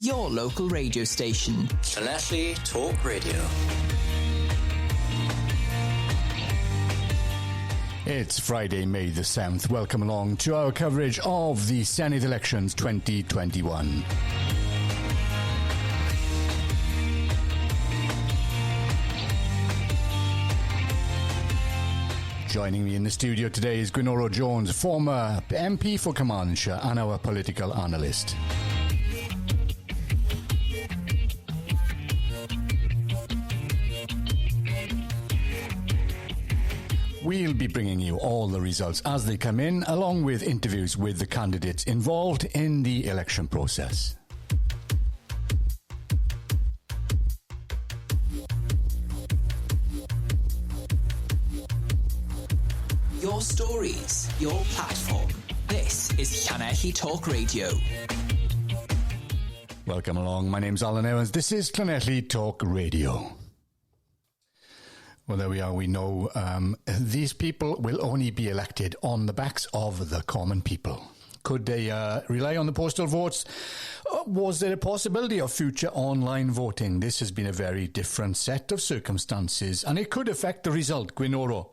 Your local radio station. Senedd Talk Radio. It's Friday, May the 7th. Welcome along to our coverage of the Senedd Elections 2021. Joining me in the studio today is Gwynnoro Jones, former MP for Carmarthenshire and our political analyst. We'll be bringing you all the results as they come in, along with interviews with the candidates involved in the election process. Your stories, your platform. This is Senedd Talk Radio. Welcome along. My name's Alan Evans. This is Senedd Talk Radio. Well, there we are. We know these people will only be elected on the backs of the common people. Could they rely on the postal votes? Was there a possibility of future online voting? This has been a very different set of circumstances, and it could affect the result. Gwynnoro,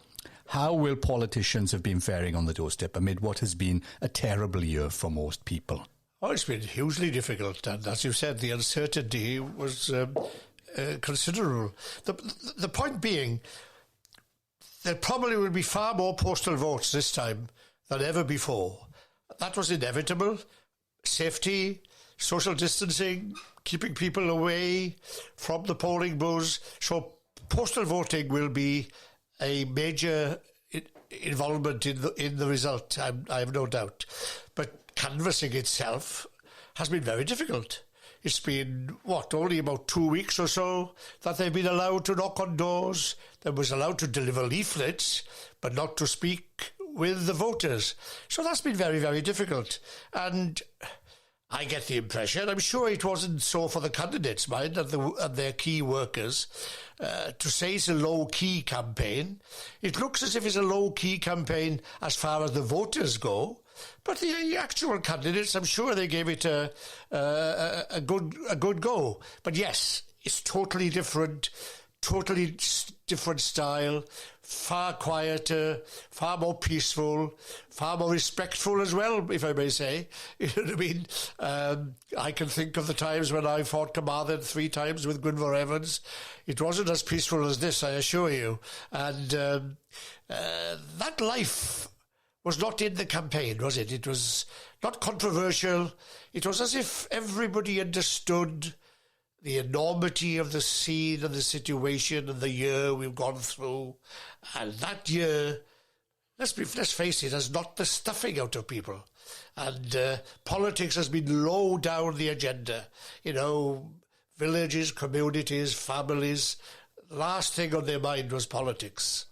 how will politicians have been faring on the doorstep amid what has been a terrible year for most people? Oh, it's been hugely difficult, and as you said, the uncertainty was considerable. The point being, there probably will be far more postal votes this time than ever before. That was inevitable. Safety, social distancing, keeping people away from the polling booths. So postal voting will be a major involvement in the result, I have no doubt. But canvassing itself has been very difficult. It's been, only about 2 weeks or so that they've been allowed to knock on doors. They was allowed to deliver leaflets, but not to speak with the voters. So that's been very, very difficult. And I get the impression, I'm sure it wasn't so for the candidates' mind and their key workers, to say it's a low-key campaign. It looks as if it's a low-key campaign as far as the voters go. But the actual candidates, I'm sure they gave it a good go. But yes, it's totally different style, far quieter, far more peaceful, far more respectful as well, if I may say. You know what I mean? I can think of the times when I fought Carmarthen 3 times with Gwynnoro Evans. It wasn't as peaceful as this, I assure you. And that life was not in the campaign, was it? It was not controversial. It was as if everybody understood the enormity of the scene and the situation and the year we've gone through. And that year, let's face it, has knocked the stuffing out of people. And politics has been low down the agenda. You know, villages, communities, families. The last thing on their mind was politics.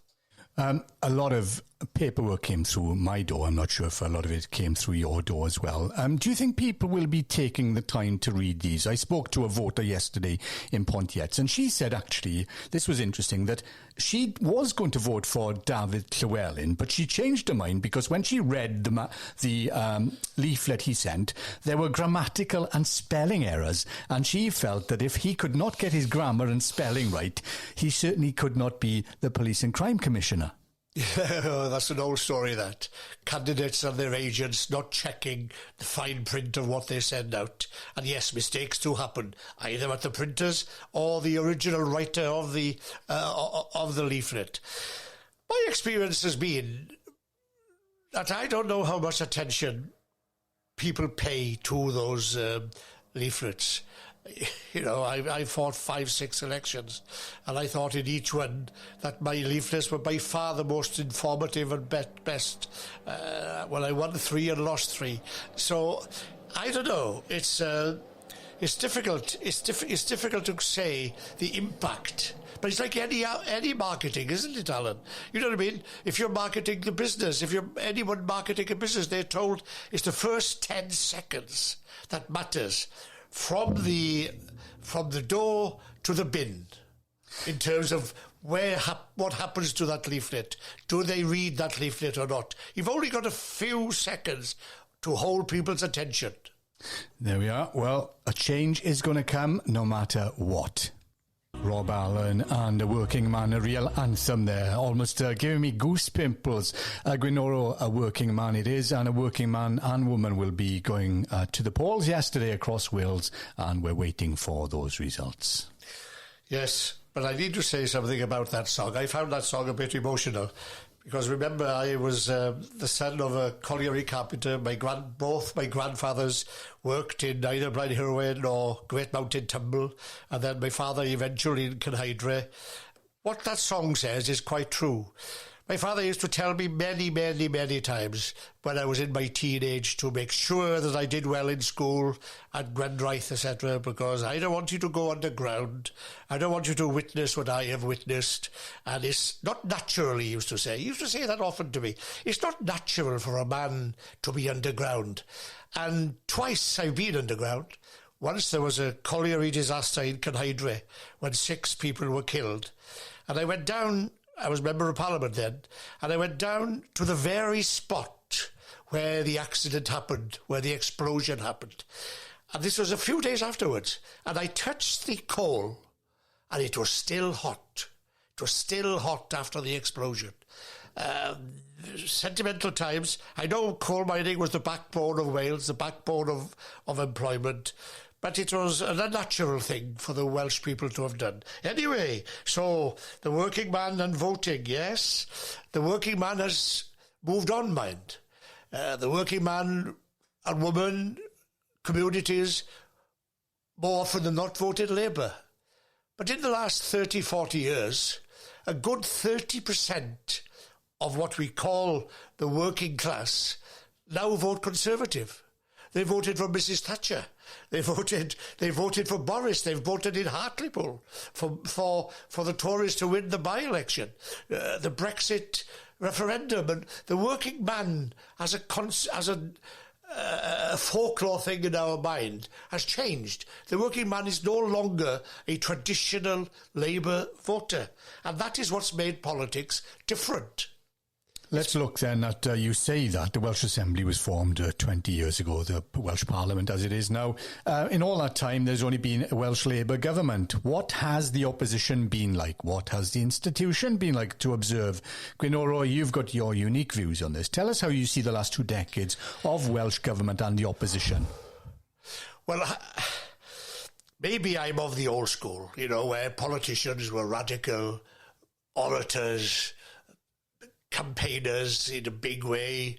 A lot of paperwork came through my door. I'm not sure if a lot of it came through your door as well. Do you think people will be taking the time to read these? I spoke to a voter yesterday in Pontiats, and she said, actually, this was interesting, that she was going to vote for David Llywelyn, but she changed her mind because when she read the leaflet he sent, there were grammatical and spelling errors, and she felt that if he could not get his grammar and spelling right, he certainly could not be the Police and Crime Commissioner. Yeah, that's an old story, that. Candidates and their agents not checking the fine print of what they send out. And yes, mistakes do happen, either at the printers or the original writer of the leaflet. My experience has been that I don't know how much attention people pay to those leaflets. You know, I fought 5-6 elections, and I thought in each one that my leaflets were by far the most informative and best. Well, I won 3 and lost 3. So I don't know. It's difficult. It's difficult to say the impact. But it's like any marketing, isn't it, Alan? You know what I mean? If you're marketing the business, if you're anyone marketing a business, they're told it's the first 10 seconds that matters. From the door to the bin, in terms of what happens to that leaflet. Do they read that leaflet or not? You've only got a few seconds to hold people's attention. There we are. Well, a change is going to come no matter what. Rob Allen and a working man, a real anthem there, almost giving me goose pimples. Gwenoro, a working man it is, and a working man and woman will be going to the polls yesterday across Wales, and we're waiting for those results. Yes, but I need to say something about that song. I found that song a bit emotional. Because remember, I was the son of a colliery carpenter. Both my grandfathers worked in either Blaenhyrwyn or Great Mountain Tumble, and then my father eventually in Cynhydre. What that song says is quite true. My father used to tell me many, many, many times when I was in my teenage to make sure that I did well in school at Gwendraeth, etc., because I don't want you to go underground. I don't want you to witness what I have witnessed. And it's not natural, he used to say. He used to say that often to me. It's not natural for a man to be underground. And twice I've been underground. Once there was a colliery disaster in Cynhydre when 6 people were killed. And I went down... I was Member of Parliament then, and I went down to the very spot where the accident happened, where the explosion happened. And this was a few days afterwards, and I touched the coal, and it was still hot. It was still hot after the explosion. Sentimental times. I know coal mining was the backbone of Wales, the backbone of employment, but it was an unnatural thing for the Welsh people to have done. Anyway, so the working man and voting, yes. The working man has moved on, mind. The working man and woman communities more often than not voted Labour. But in the last 30, 40 years, a good 30% of what we call the working class now vote Conservative. They voted for Mrs Thatcher. They voted for Boris. They've voted in Hartlepool for the Tories to win the by-election. The Brexit referendum, and the working man as a folklore thing in our mind has changed. The working man is no longer a traditional Labour voter, and that is what's made politics different. Let's look then at, you say that the Welsh Assembly was formed 20 years ago, the Welsh Parliament as it is now. In all that time, there's only been a Welsh Labour government. What has the opposition been like? What has the institution been like to observe? Gwenoro, you've got your unique views on this. Tell us how you see the last 2 decades of Welsh government and the opposition. Well, maybe I'm of the old school, where politicians were radical orators, campaigners in a big way.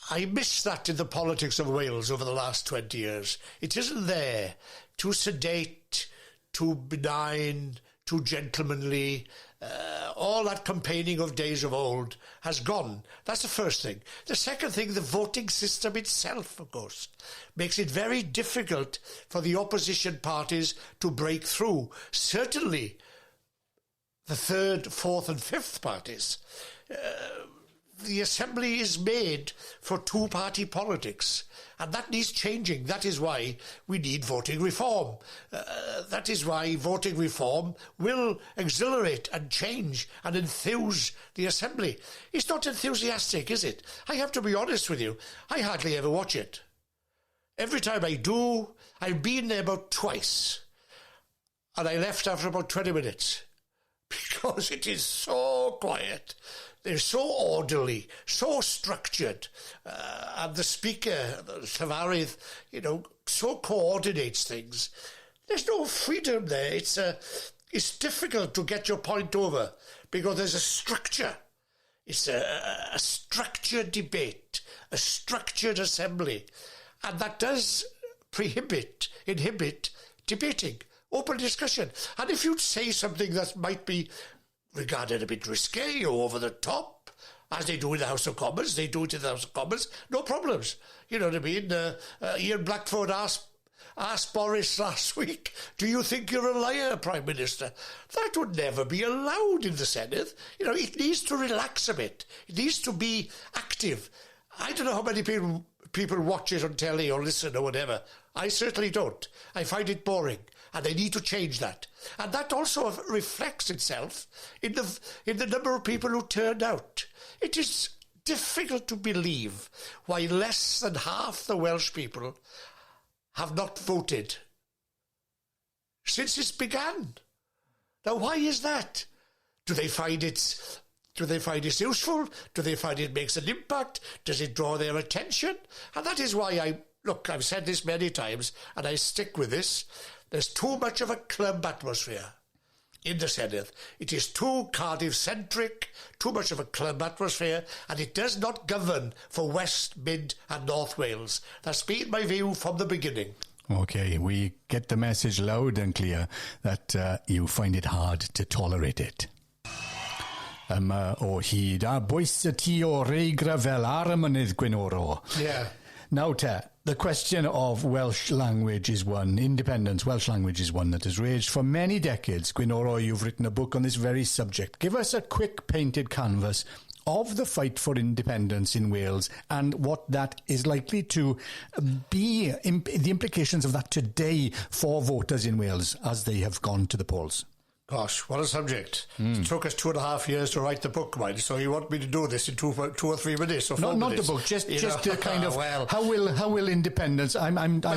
I miss that in the politics of Wales over the last 20 years. It isn't there. Too sedate, too benign, too gentlemanly. All that campaigning of days of old has gone. That's the first thing. The second thing, the voting system itself, of course, makes it very difficult for the opposition parties to break through. Certainly the 3rd, 4th and 5th parties. The Assembly is made for 2-party politics, and that needs changing. That is why we need voting reform. That is why voting reform will exhilarate and change and enthuse the Assembly. It's not enthusiastic, is it? I have to be honest with you. I hardly ever watch it. Every time I do, I've been there about twice, and I left after about 20 minutes. Because it is so quiet, they're so orderly, so structured, and the speaker, Llefarydd, so coordinates things. There's no freedom there. It's difficult to get your point over because there's a structure. It's a structured debate, a structured assembly, and that does inhibit debating. Open discussion. And if you say something that might be regarded a bit risque or over the top, as they do in the House of Commons, no problems. You know what I mean? Ian Blackford asked Boris last week, do you think you're a liar, Prime Minister? That would never be allowed in the Senedd. It needs to relax a bit. It needs to be active. I don't know how many people watch it on telly or listen or whatever. I certainly don't. I find it boring. And they need to change that. And that also reflects itself in the number of people who turned out. It is difficult to believe why less than half the Welsh people have not voted since it began. Now, why is that? Do they find it's useful? Do they find it makes an impact? Does it draw their attention? And that is why I've said this many times, and I stick with this. There's too much of a club atmosphere in the Senedd. It is too Cardiff-centric, too much of a club atmosphere, and it does not govern for West, Mid and North Wales. That's been my view from the beginning. OK, we get the message loud and clear that you find it hard to tolerate it. O hyd a bwys y ti o reigra fel ar y mynydd Gwenoro. Yeah. Now, the question of Welsh language is one, independence, Welsh language is one that has raged for many decades. Gwenoro, you've written a book on this very subject. Give us a quick painted canvas of the fight for independence in Wales and what that is likely to be, the implications of that today for voters in Wales as they have gone to the polls. Gosh, what a subject. It took us 2.5 years to write the book, mind. So you want me to do this in two or 3 minutes or 4 minutes? Not the book, just to kind of how will independence? I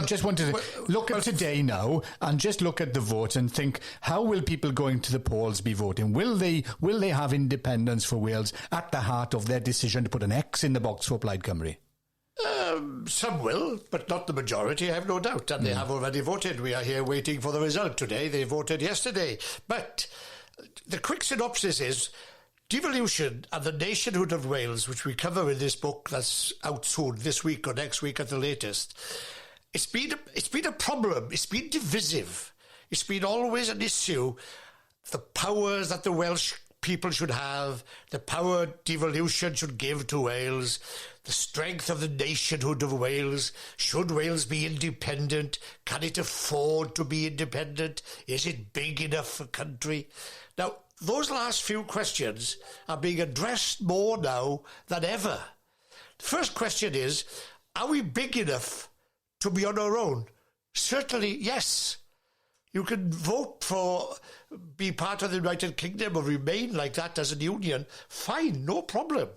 just wanted to look at today now and just look at the vote and think, how will people going to the polls be voting? Will they have independence for Wales at the heart of their decision to put an X in the box for Plaid Cymru? Some will, but not the majority, I have no doubt. And they have already voted. We are here waiting for the result today. They voted yesterday. But the quick synopsis is devolution and the nationhood of Wales, which we cover in this book that's out soon, this week or next week at the latest. It's been a problem. It's been divisive. It's been always an issue. The powers that the Welsh people should have, the power devolution should give to Wales, the strength of the nationhood of Wales. Should Wales be independent? Can it afford to be independent? Is it big enough a country? Now, those last few questions are being addressed more now than ever. The first question is, are we big enough to be on our own? Certainly, yes. You can vote for be part of the United Kingdom or remain like that as a union. Fine, no problem.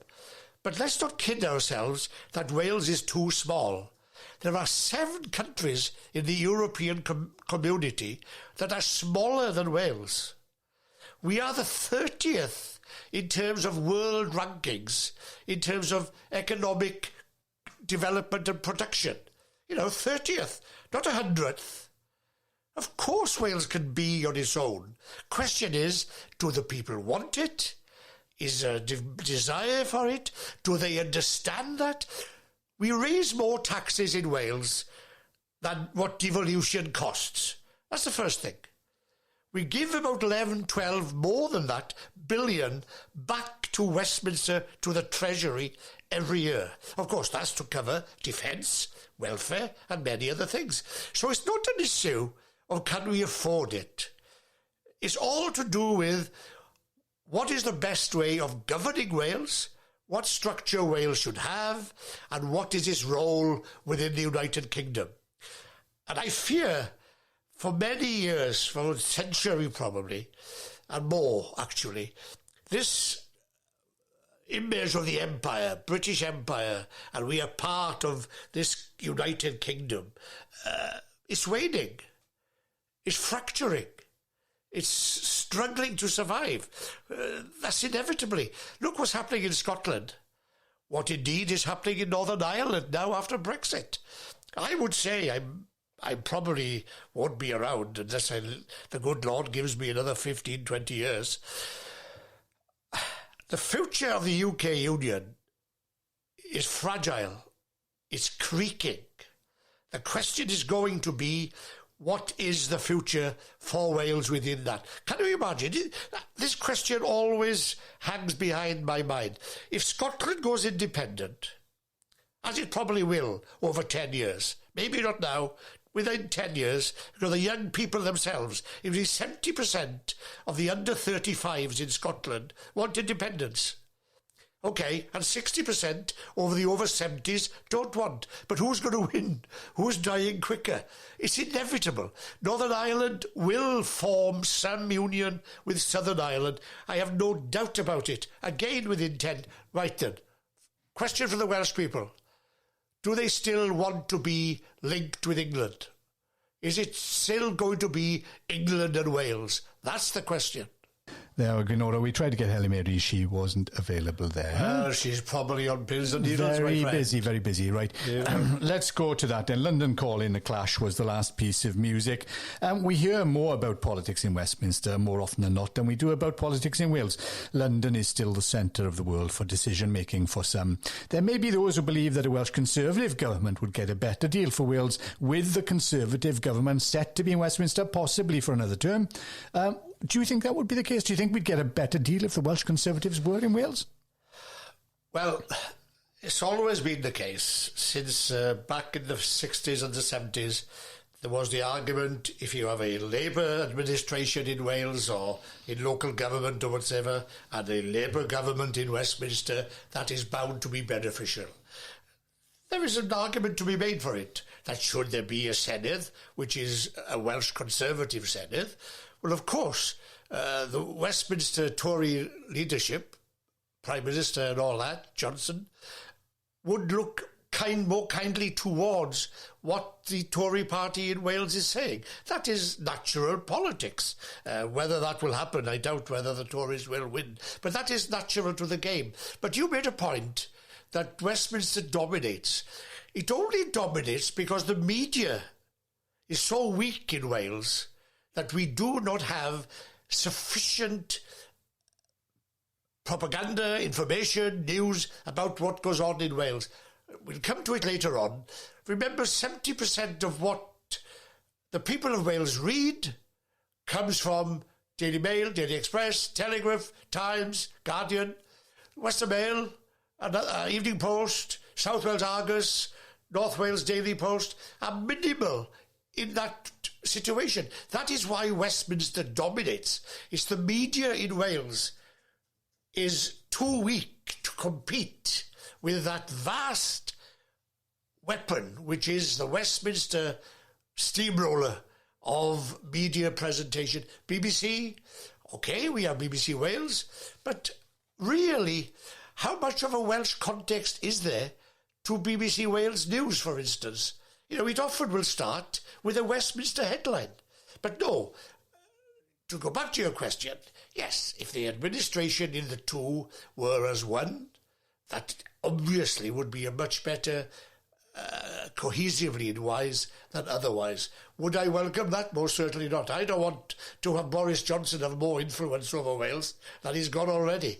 But let's not kid ourselves that Wales is too small. There are 7 countries in the European community that are smaller than Wales. We are the 30th in terms of world rankings, in terms of economic development and production. 30th, not 100th. Of course Wales can be on its own. Question is, do the people want it? Is there a desire for it? Do they understand that? We raise more taxes in Wales than what devolution costs. That's the first thing. We give about 11, 12, more than that, billion back to Westminster, to the Treasury every year. Of course, that's to cover defence, welfare and many other things. So it's not an issue of can we afford it. It's all to do with what is the best way of governing Wales, what structure Wales should have, and what is its role within the United Kingdom. And I fear for many years, for a century probably, and more actually, this image of the empire, British Empire, and we are part of this United Kingdom, is waning. It's fracturing. It's struggling to survive. That's inevitably. Look what's happening in Scotland. What indeed is happening in Northern Ireland now after Brexit. I would say I probably won't be around unless the good Lord gives me another 15, 20 years. The future of the UK Union is fragile. It's creaking. The question is going to be, what is the future for Wales within that? Can you imagine? This question always hangs behind my mind. If Scotland goes independent, as it probably will over 10 years, maybe not now, within 10 years, because the young people themselves, if 70% of the under-35s in Scotland want independence. OK, and 60% over the over-70s don't want. But who's going to win? Who's dying quicker? It's inevitable. Northern Ireland will form some union with Southern Ireland. I have no doubt about it. Again, within 10. Right then. question for the Welsh people. Do they still want to be linked with England? Is it still going to be England and Wales? That's the question. Now, Glenora, we tried to get Helen Mary. She wasn't available there. She's probably on pills and needles, my friend. Very busy, right. Yeah. Let's go to that then. London Calling, The Clash was the last piece of music. We hear more about politics in Westminster more often than not than we do about politics in Wales. London is still the centre of the world for decision-making for some. There may be those who believe that a Welsh Conservative government would get a better deal for Wales with the Conservative government set to be in Westminster, possibly for another term. Do you think that would be the case? Do you think we'd get a better deal if the Welsh Conservatives were in Wales? Well, it's always been the case. Since back in the 60s and the 70s, there was the argument, if you have a Labour administration in Wales or in local government or whatever, and a Labour government in Westminster, that is bound to be beneficial. There is an argument to be made for it, that should there be a Senedd, which is a Welsh Conservative Senedd, well, of course, the Westminster Tory leadership, Prime Minister and all that, Johnson, would look more kindly towards what the Tory party in Wales is saying. That is natural politics. Whether that will happen, I doubt whether the Tories will win. But that is natural to the game. But you made a point that Westminster dominates. It only dominates because the media is so weak in Wales that we do not have sufficient propaganda, information, news about what goes on in Wales. We'll come to it later on. Remember, 70% of what the people of Wales read comes from Daily Mail, Daily Express, Telegraph, Times, Guardian, Western Mail, Evening Post, South Wales Argus, North Wales Daily Post are minimal in that situation. That is why Westminster dominates. It's the media in Wales is too weak to compete with that vast weapon, which is the Westminster steamroller of media presentation. BBC, okay, we have BBC Wales, but really, how much of a Welsh context is there to BBC Wales News, for instance? You know, it often will start with a Westminster headline. But no, to go back to your question, yes, if the administration in the two were as one, that obviously would be a much better cohesively and wise than otherwise. Would I welcome that? Most certainly not. I don't want to have Boris Johnson have more influence over Wales than he's got already.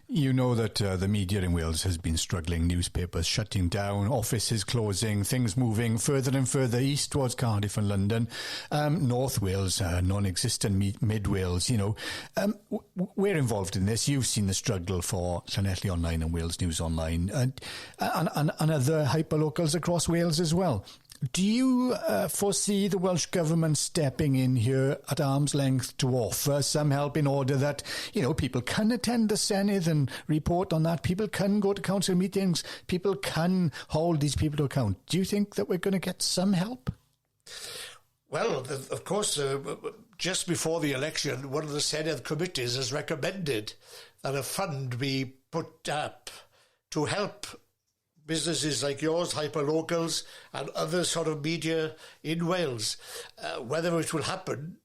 You know that the media in Wales has been struggling, newspapers shutting down, offices closing, things moving further and further east towards Cardiff and London, North Wales, non-existent mid Wales, you know. We're involved in this. You've seen the struggle for Senedd Online and Wales News Online and other hyperlocals across Wales as well. Do you foresee the Welsh Government stepping in here at arm's length to offer some help in order that, you know, people can attend the Senedd and report on that, people can go to council meetings, people can hold these people to account? Do you think that we're going to get some help? Well, of course, just before the election, one of the Senedd committees has recommended that a fund be put up to help businesses like yours, hyperlocals, and other sort of media in Wales. Whether it will happen,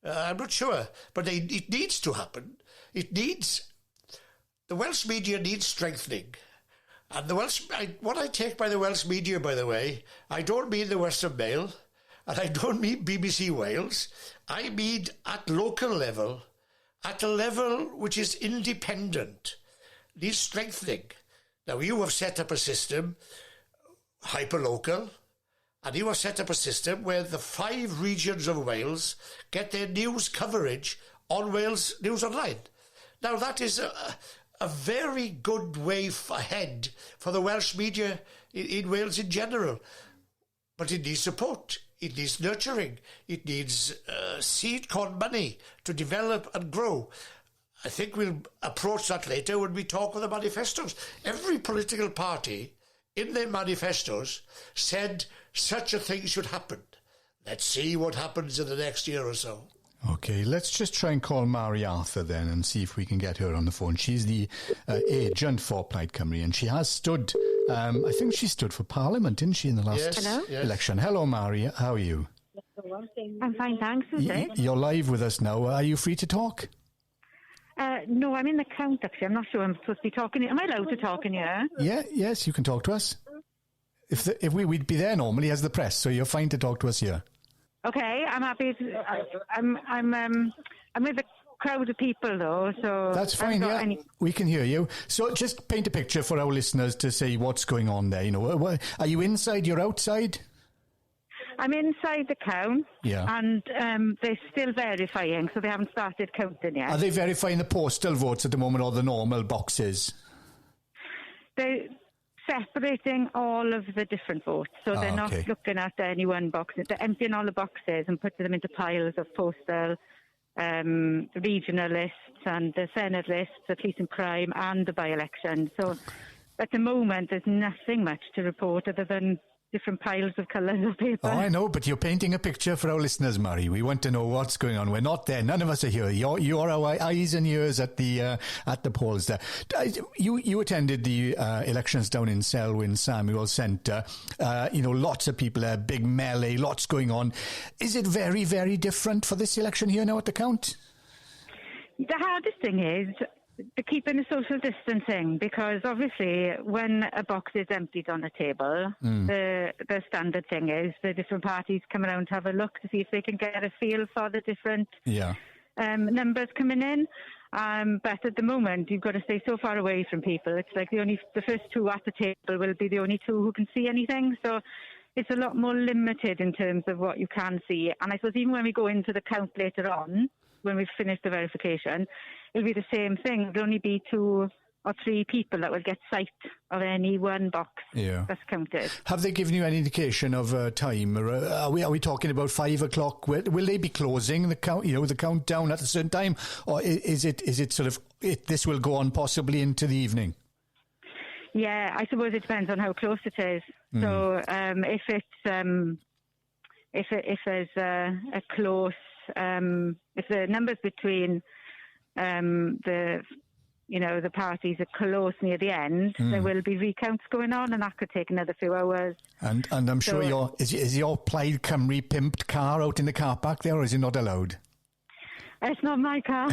I'm not sure, but it needs to happen. The Welsh media needs strengthening. And what I take by the Welsh media, by the way, I don't mean the Western Mail, and I don't mean BBC Wales. I mean at local level, at a level which is independent, needs strengthening. Now, you have set up a system, hyperlocal, and you have set up a system where the 5 regions of Wales get their news coverage on Wales News Online. Now, that is a very good way ahead for the Welsh media in Wales in general. But it needs support. It needs nurturing. It needs seed corn money to develop and grow. I think we'll approach that later when we talk of the manifestos. Every political party in their manifestos said such a thing should happen. Let's see what happens in the next year or so. Okay, let's just try and call Mary Arthur then and see if we can get her on the phone. She's the agent for Plaid Cymru, and she has stood, I think she stood for Parliament, didn't she, in the last election? Hello, Mary, how are you? I'm fine, thanks. You're live with us now. Are you free to talk? No, I'm in the count, actually. I'm not sure I'm supposed to be talking. Am I allowed to talk in here? Yes, you can talk to us. If we'd be there normally as the press, so you're fine to talk to us here. Okay, I'm happy. I'm with a crowd of people, though, so... That's fine, yeah. We can hear you. So just paint a picture for our listeners to say what's going on there. You know, are you inside, you're outside? I'm inside the count, and they're still verifying, so they haven't started counting yet. Are they verifying the postal votes at the moment or the normal boxes? They're separating all of the different votes, so they're not looking at any one box. They're emptying all the boxes and putting them into piles of postal, regional lists and the Senedd lists, the police and crime and the by-election. So at the moment, there's nothing much to report other than different piles of colours of paper. Oh, I know, but you're painting a picture for our listeners, Mary. We want to know what's going on. We're not there. None of us are here. You're our eyes and ears at the polls there. You attended the elections down in Selwyn Samuel Centre. Lots of people there, big melee, lots going on. Is it very, very different for this election here now at the count? The hardest thing is the keeping the social distancing, because obviously when a box is emptied on a table, the standard thing is the different parties come around to have a look to see if they can get a feel for the different numbers coming in. But at the moment, you've got to stay so far away from people. It's like the first two at the table will be the only two who can see anything. So it's a lot more limited in terms of what you can see. And I suppose even when we go into the count later on, when we've finished the verification, it'll be the same thing. There'll only be 2 or 3 people that will get sight of any one box that's counted. Have they given you any indication of time? Are we talking about 5 o'clock? Will they be closing the count? The countdown at a certain time, or is it sort of this will go on possibly into the evening? Yeah, I suppose it depends on how close it is. So if there's a close. If the numbers between the parties are close near the end, there will be recounts going on, and that could take another few hours. And I'm sure is your Plaid Cymru pimped car out in the car park there, or is it not allowed? It's not my car.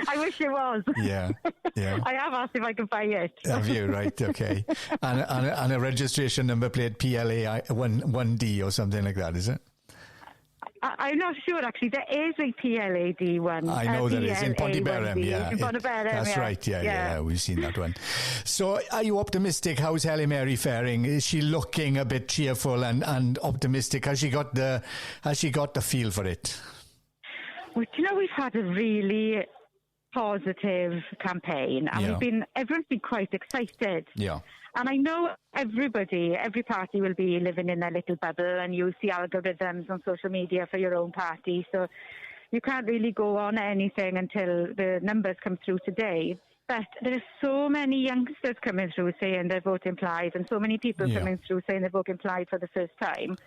I wish it was. Yeah. I have asked if I can buy it. Have you? Right, okay. And a registration number plate PLA 1D or something like that, is it? I'm not sure, actually. There is a PLAD one. I know there is, in Pontyberem, In Pontyberem, that's right, yeah, we've seen that one. So are you optimistic? How's Helen Mary faring? Is she looking a bit cheerful and optimistic? Has she got the feel for it? Well, we've had a really positive campaign, and everyone's been quite excited. Yeah. And I know every party will be living in their little bubble, and you see algorithms on social media for your own party. So you can't really go on anything until the numbers come through today. But there are so many youngsters coming through saying they're voting Plaid, and so many people coming through saying they're voting Plaid for the first time,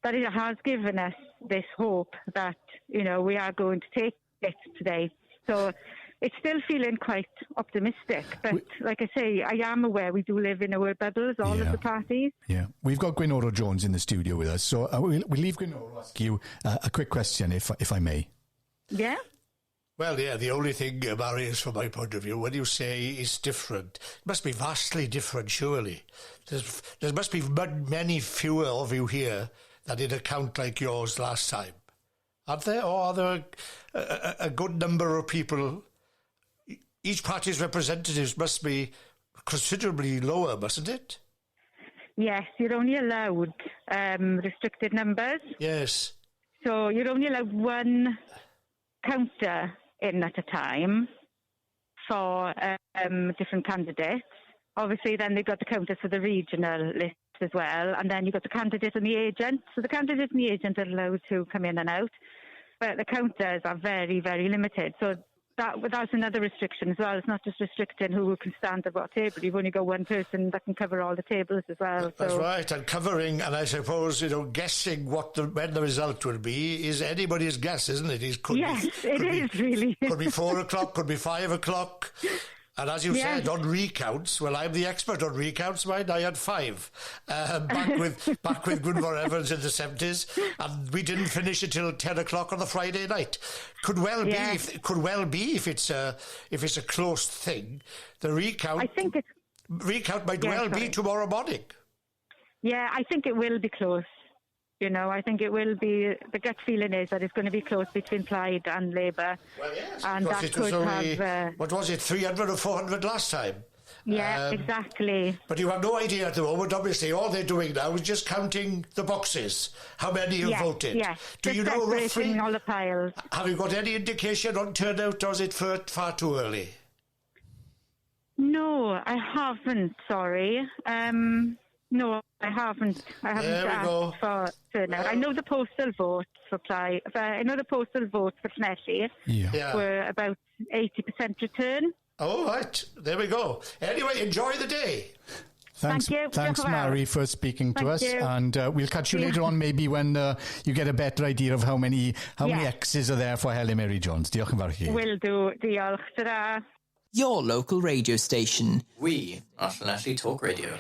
that it has given us this hope that, we are going to take it today. So it's still feeling quite optimistic. But like I say, I am aware we do live in our bubbles, all of the parties. Yeah. We've got Gwenoro Jones in the studio with us. So we'll leave Gwenoro to ask you a quick question, if I may. Yeah? Well, yeah, the only thing, Barry, is from my point of view, when you say it's different, it must be vastly different, surely. There must be many fewer of you here than in a count like yours last time. Aren't there? Or are there a good number of people? Each party's representatives must be considerably lower, mustn't it? Yes, you're only allowed restricted numbers. Yes. So you're only allowed one counter in at a time for different candidates. Obviously, then they've got the counters for the regional list as well, and then you've got the candidate and the agent. So the candidate and the agent are allowed to come in and out, but the counters are very, very limited. So that's another restriction as well. It's not just restricting who can stand at what table. You've only got one person that can cover all the tables as well. That's so. right, and covering, and I suppose, guessing when the result will be is anybody's guess, isn't it? It is really. Could be 4 o'clock, could be 5 o'clock. And as you said, on recounts, well, I'm the expert on recounts, mind. I had 5 back with Gunvor Evans in the 70s, and we didn't finish until 10 o'clock on the Friday night. Could well be if it's a close thing. The recount, I think recount might be tomorrow morning. Yeah, I think it will be close. I think it will be. The gut feeling is that it's going to be close between Plaid and Labour. Well, yes, and that could have. What was it, 300 or 400 last time? Yeah, exactly. But you have no idea at the moment. Obviously, all they're doing now is just counting the boxes. How many have voted? Yes. Do you know roughly? All the piles. Have you got any indication on turnout, or is it far too early? No, I haven't. Sorry. No, I haven't. I haven't asked for turnout. I know the postal votes for Plaid. I know the postal votes for Senedd were about 80% return. Oh, right. There we go. Anyway, enjoy the day. Thanks, Thank you. Thanks, Mary, for speaking to us. You. And we'll catch you later on, maybe when you get a better idea of how many X's are there for Helen Mary Jones. Diolch yn fawr chi. Will do. Diolch. Ta-ra. Your local radio station. We are Senedd Talk Radio.